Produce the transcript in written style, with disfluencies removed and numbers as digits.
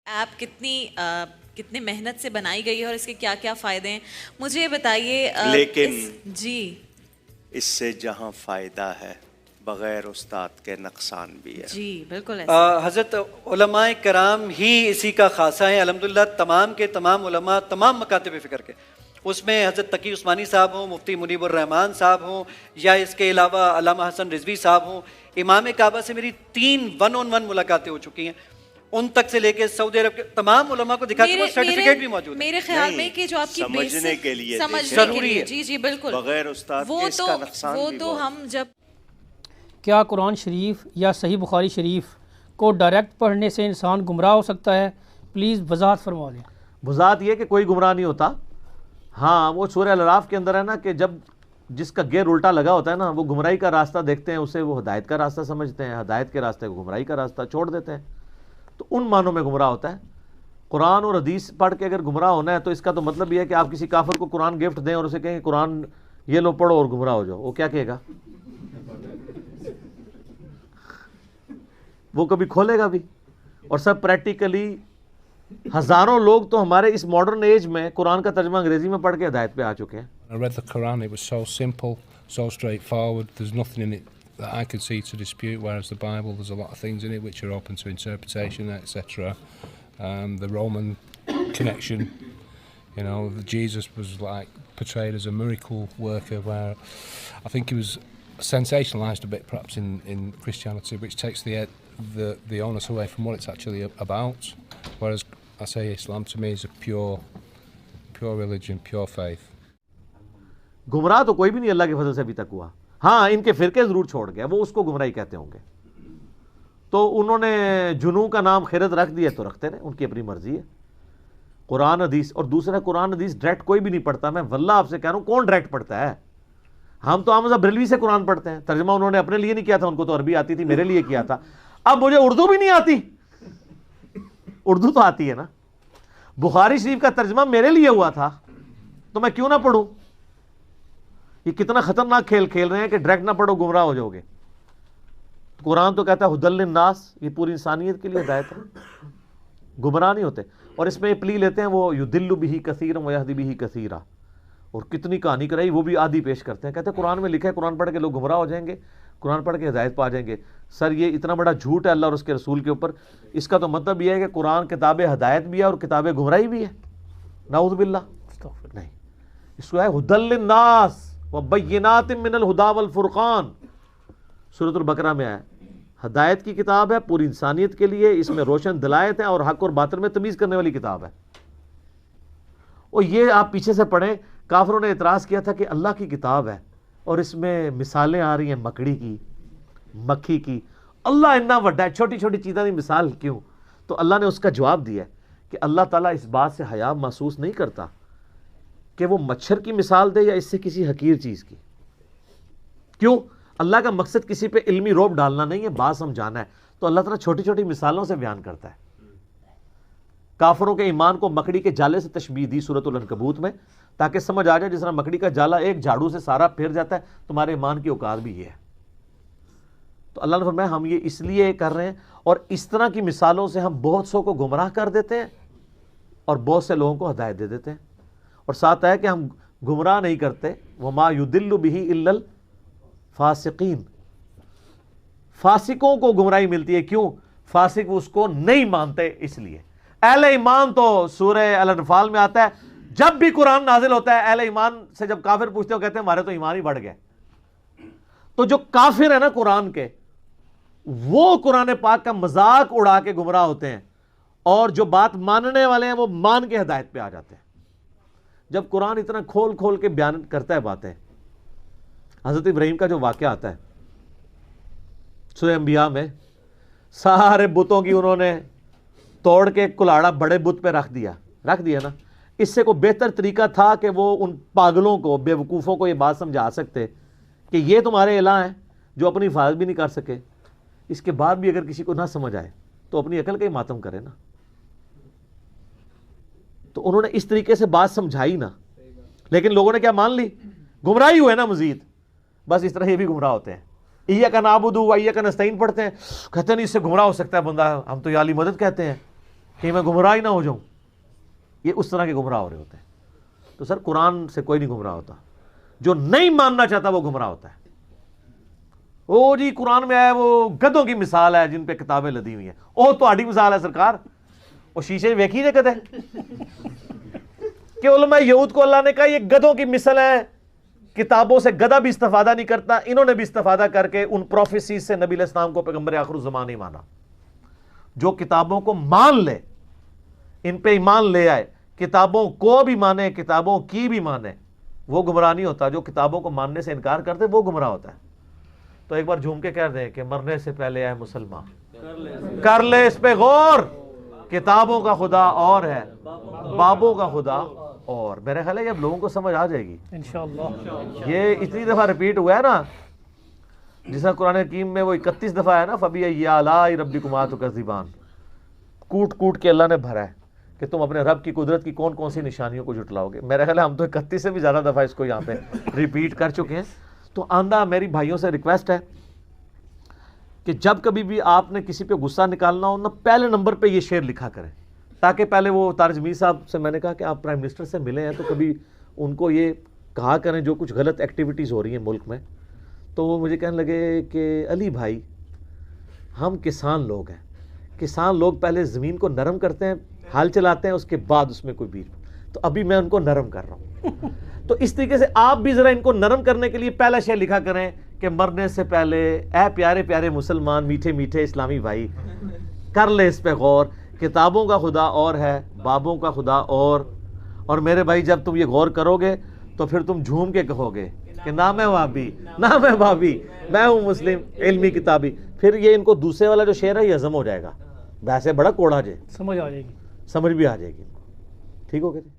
App کتنی محنت سے بنائی گئی ہے اور اس کے کیا کیا فائدے ہیں مجھے یہ بتائیے. لیکن جی اس سے جہاں فائدہ ہے بغیر استاد کے نقصان بھی ہے. جی بالکل ایسا. حضرت علماء کرام ہی اسی کا خاصہ ہیں الحمدللہ. تمام کے تمام علماء تمام مکاتب فکر کے، اس میں حضرت تقی عثمانی صاحب ہوں، مفتی منیب الرحمان صاحب ہوں، یا اس کے علاوہ علامہ حسن رضوی صاحب ہوں. امام کعبہ سے میری 3 1-on-1 ملاقاتیں ہو چکی ہیں، ان تک سے لے کے سعودی عرب کے تمام علماء کو دکھا کے وہ سرٹیفکیٹ بھی موجود ہے. میرے خیال میں کہ جو آپ کی سمجھنے کے لیے ضروری ہے. جی جی بالکل بغیر استاد کے اس کا نقصان وہ بھی تو ہم جب کیا قرآن شریف یا صحیح بخاری شریف کو ڈائریکٹ پڑھنے سے انسان گمراہ ہو سکتا ہے؟ پلیز وضاحت فرما دیں. وضاحت یہ کہ کوئی گمراہ نہیں ہوتا. ہاں وہ سورہ الاعراف کے اندر ہے نا کہ جب جس کا گیئر الٹا لگا ہوتا ہے نا وہ گمراہی کا راستہ دیکھتے ہیں، اسے وہ ہدایت کا راستہ سمجھتے ہیں، ہدایت کے راستے کو گمراہی کا راستہ چھوڑ دیتے ہیں، تو ان معنوں میں گمراہ ہوتا ہے. قرآن اور حدیث پڑھ کے اگر گمراہ ہونا ہے تو اس کا تو مطلب یہ ہے کہ آپ کسی کافر کو قرآن گفٹ دیں اور اسے کہیں کہ قرآن یہ لو پڑھو اور گمراہ ہو جاؤ. وہ کیا کہے گا؟ وہ کبھی کھولے گا بھی. اور سب پریکٹیکلی ہزاروں لوگ تو ہمارے اس ماڈرن ایج میں قرآن کا ترجمہ انگریزی میں پڑھ کے ہدایت پہ آ چکے ہیں. I read the Quran, it was so simple, so straightforward, there's nothing in it that I could see to dispute, whereas the Bible, there's a lot of things in it which are open to interpretation, etc. The Roman connection, you know, Jesus was like portrayed as a miracle worker, where I think he was sensationalized a bit perhaps in Christianity, which takes the onus away from what it's actually about, whereas I say Islam to me is a pure religion, pure faith. گمراہ تو کوئی بھی نہیں اللہ کے فضل سے ابھی تک ہوا. ہاں ان کے فرقے ضرور چھوڑ گیا، وہ اس کو گمراہی کہتے ہوں گے. تو انہوں نے جنوں کا نام خیرت رکھ دیا تو رکھتے رہے، ان کی اپنی مرضی ہے. قرآن حدیث اور دوسرا قرآن حدیث ڈائریکٹ کوئی بھی نہیں پڑھتا. میں واللہ آپ سے کہہ رہا ہوں کون ڈائریکٹ پڑھتا ہے؟ ہم تو احمد بریلوی سے قرآن پڑھتے ہیں. ترجمہ انہوں نے اپنے لیے نہیں کیا تھا، ان کو تو عربی آتی تھی، میرے لیے کیا تھا. اب مجھے اردو بھی نہیں آتی، اردو تو آتی ہے نا. بخاری شریف کا ترجمہ میرے لیے ہوا تھا تو میں کیوں نہ پڑھوں؟ یہ کتنا خطرناک کھیل کھیل رہے ہیں کہ ڈائریکٹ نہ پڑھو گمراہ ہو جاؤ گے. قرآن تو کہتا ہے ہدی للناس، یہ پوری انسانیت کے لیے ہدایت ہے، گمراہ نہیں ہوتے. اور اس میں یہ پلی لیتے ہیں وہ یضل بہ کثیرا ویہدی بہ کثیرا، اور کتنی کہانی کرائی وہ بھی آدھی پیش کرتے ہیں. کہتے ہیں قرآن میں لکھا ہے قرآن پڑھ کے لوگ گمراہ ہو جائیں گے، قرآن پڑھ کے ہدایت پا جائیں گے. سر یہ اتنا بڑا جھوٹ ہے اللہ اور اس کے رسول کے اوپر. اس کا تو مطلب یہ ہے کہ قرآن کتاب ہدایت بھی ہے اور کتاب گمراہی بھی ہے. نعوذ باللہ. نہیں، اس کو ہے ہدی للناس وبینات من الہدی والفرقان، سورۃ البقرہ میں ہے. ہدایت کی کتاب ہے پوری انسانیت کے لیے، اس میں روشن دلائت ہیں اور حق اور باطل میں تمیز کرنے والی کتاب ہے. اور یہ آپ پیچھے سے پڑھیں، کافروں نے اعتراض کیا تھا کہ اللہ کی کتاب ہے اور اس میں مثالیں آ رہی ہیں مکڑی کی، مکھی کی. اللہ اتنا بڑا ہے، چھوٹی چھوٹی چیزوں کی مثال کیوں؟ تو اللہ نے اس کا جواب دیا کہ اللہ تعالیٰ اس بات سے حیا محسوس نہیں کرتا کہ وہ مچھر کی مثال دے یا اس سے کسی حقیر چیز کی. کیوں؟ اللہ کا مقصد کسی پہ علمی روب ڈالنا نہیں ہے، بات سمجھانا ہے. تو اللہ تعالیٰ چھوٹی چھوٹی مثالوں سے بیان کرتا ہے. کافروں کے ایمان کو مکڑی کے جالے سے تشبیہ دی سورۃ العنکبوت میں، تاکہ سمجھ آ جائے جس طرح مکڑی کا جالا ایک جھاڑو سے سارا پھر جاتا ہے، تمہارے ایمان کی اوقات بھی یہ ہے. تو اللہ نے فرمایا ہم یہ اس لیے کر رہے ہیں، اور اس طرح کی مثالوں سے ہم بہت سو کو گمراہ کر دیتے ہیں اور بہت سے لوگوں کو ہدایت دے دیتے ہیں. اور ساتھ ہے کہ ہم گمراہ نہیں کرتے، وما یضل بہ الا الفاسقین. فاسقوں کو گمراہی ملتی ہے. کیوں؟ فاسق اس کو نہیں مانتے اس لیے. اہل ایمان تو سورہ الانفال میں آتا ہے جب بھی قرآن نازل ہوتا ہے اہل ایمان سے جب کافر پوچھتے ہیں کہتے ہیں ہمارے تو ایمان ہی بڑھ گئے. تو جو کافر ہے نا قرآن کے، وہ قرآن پاک کا مذاق اڑا کے گمراہ ہوتے ہیں، اور جو بات ماننے والے ہیں وہ مان کے ہدایت پہ آ جاتے ہیں. جب قرآن اتنا کھول کھول کے بیان کرتا ہے باتیں، حضرت ابراہیم کا جو واقعہ آتا ہے سورہ انبیاء میں، سارے بتوں کی انہوں نے توڑ کے کلاڑا بڑے بت پہ رکھ دیا نا. اس سے کوئی بہتر طریقہ تھا کہ وہ ان پاگلوں کو، بے وقوفوں کو یہ بات سمجھا سکتے کہ یہ تمہارے الہ ہیں جو اپنی حفاظت بھی نہیں کر سکے. اس کے بعد بھی اگر کسی کو نہ سمجھ آئے تو اپنی عقل کا ہی ماتم کرے نا. تو انہوں نے اس طریقے سے بات سمجھائی نا، لیکن لوگوں نے کیا مان لی؟ گمراہی ہوئے نا مزید. بس اس طرح یہ بھی گمراہ ہوتے ہیں. ایاک نعبد و ایاک نستعین پڑھتے ہیں، کہتے ہیں نہیں اس سے گمراہ ہو سکتا ہے بندہ، ہم تو یا علی مدد کہتے ہیں. کہ میں گمراہ ہی نہ ہو جاؤں. یہ اس طرح کے گمراہ ہو رہے ہوتے ہیں. تو سر قرآن سے کوئی نہیں گمراہ ہوتا. جو نہیں ماننا چاہتا وہ گمراہ ہوتا ہے. او جی قرآن میں آیا وہ گدوں کی مثال ہے جن پہ کتابیں لدی ہوئی ہیں. او تہاڈی مثال ہے سرکار. وہ شیشے ویکھی نے کدے کہ علماء یہود کو اللہ نے کہا یہ گدوں کی مثل ہے, کتابوں سے گدھا بھی استفادہ نہیں کرتا, انہوں نے بھی استفادہ کر کے ان پروفیسیز سے نبی علیہ السلام کو پیغمبر آخر الزمان نہیں مانا. جو کتابوں کو مان لے, ان پہ ایمان لے آئے, کتابوں کو بھی مانے, کتابوں کی بھی مانے, وہ گمراہ نہیں ہوتا. جو کتابوں کو ماننے سے انکار کرتے وہ گمراہ ہوتا ہے. تو ایک بار جھوم کے کہہ دیں کہ مرنے سے پہلے اے مسلمان کر لے اس پہ غور, کتابوں کا خدا اور ہے, بابوں کا خدا اور. میرے خیال ہے یہ اب لوگوں کو سمجھ آ جائے گی انشاءاللہ. یہ اتنی دفعہ ریپیٹ ہوا ہے نا, جس طرح قرآن حکیم میں وہ 31 دفعہ ہے نا, فَبِأَيِّ آلَاءِ رَبِّكُمَا تُكَذِّبَانِ, کوٹ کوٹ کے اللہ نے بھرا ہے کہ تم اپنے رب کی قدرت کی کون کون سی نشانیوں کو جھٹلاؤ گے. میرے خیال ہے ہم تو 31 سے بھی زیادہ دفعہ اس کو یہاں پہ ریپیٹ کر چکے ہیں. تو آندہ میری بھائیوں سے ریکویسٹ ہے کہ جب کبھی بھی آپ نے کسی پہ غصہ نکالنا ہو نا, پہلے نمبر پہ یہ شعر لکھا کریں, تاکہ پہلے وہ طارق جمیل صاحب سے میں نے کہا کہ آپ پرائم منسٹر سے ملے ہیں تو کبھی ان کو یہ کہا کریں جو کچھ غلط ایکٹیویٹیز ہو رہی ہیں ملک میں. تو وہ مجھے کہنے لگے کہ علی بھائی ہم کسان لوگ ہیں, کسان لوگ پہلے زمین کو نرم کرتے ہیں, ہل چلاتے ہیں, اس کے بعد اس میں کوئی بیج, تو ابھی میں ان کو نرم کر رہا ہوں. تو اس طریقے سے آپ بھی ذرا ان کو نرم کرنے کے لیے پہلا شعر لکھا کریں کہ مرنے سے پہلے اے پیارے پیارے مسلمان, میٹھے میٹھے اسلامی بھائی, کر لے اس پہ غور, کتابوں کا خدا اور ہے, بابوں کا خدا اور میرے بھائی جب تم یہ غور کرو گے تو پھر تم جھوم کے کہو گے کہ نہ میں وہابی, نہ میں بھابی, میں ہوں مسلم علمی کتابی. پھر یہ ان کو دوسرے والا جو شعر ہے یہ ہضم ہو جائے گا. ویسے بڑا کوڑا جے, سمجھ آ جائے گی. سمجھ بھی آ جائے گی ان کو. ٹھیک ہو گیا جی.